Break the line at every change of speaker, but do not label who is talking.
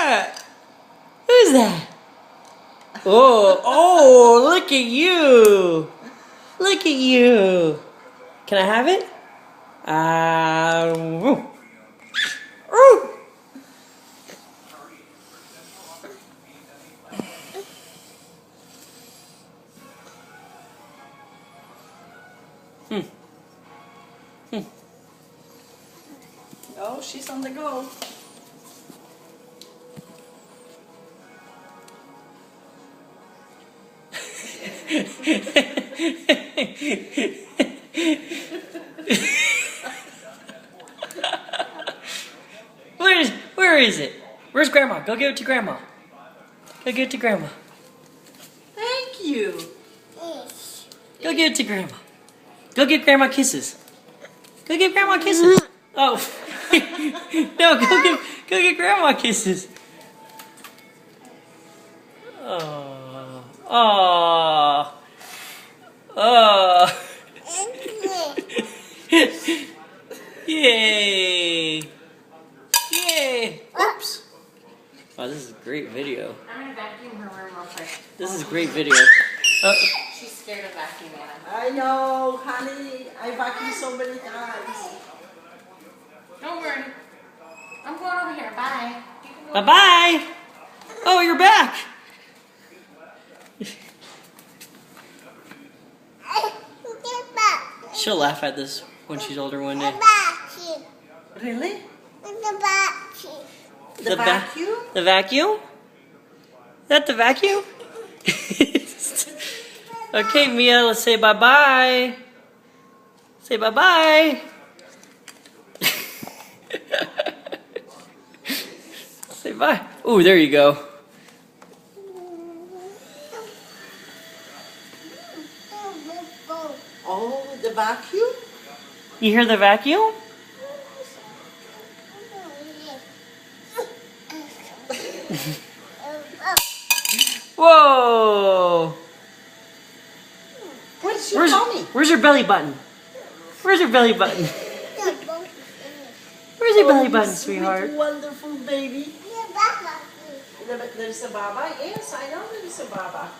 that? Who's that? Oh, look at you. Look at you. Can I have it? Ooh. Ooh.
Oh, she's on the go.
Where is it? Where's Grandma? Go give it to Grandma. Go give it to Grandma.
Thank you.
Go give it to Grandma. Go give Grandma kisses. Go give Grandma kisses. Oh. No, go give Grandma kisses. Oh. Oh. Oh. Yay. Yay. Oops. Wow, this is a great video.
I'm gonna vacuum her room real quick.
This is a great video.
She's scared of vacuuming.
I know, honey. I vacuumed so many times.
Don't worry. I'm going over here. Bye. You can go.
Bye-bye. Oh, you're back. She'll laugh at this when she's older one day.
Really?
The
vacuum?
The vacuum? Is that the vacuum? Okay, Mia, let's say bye-bye. Say bye-bye. Say bye. Ooh, there you go.
Oh, the vacuum?
You hear the vacuum? Whoa!
Where's your tummy?
Where's your belly button? Where's your belly button? Where's your belly button, sweetheart?
Wonderful baby. There's a baba. Yes, I know there's a baba.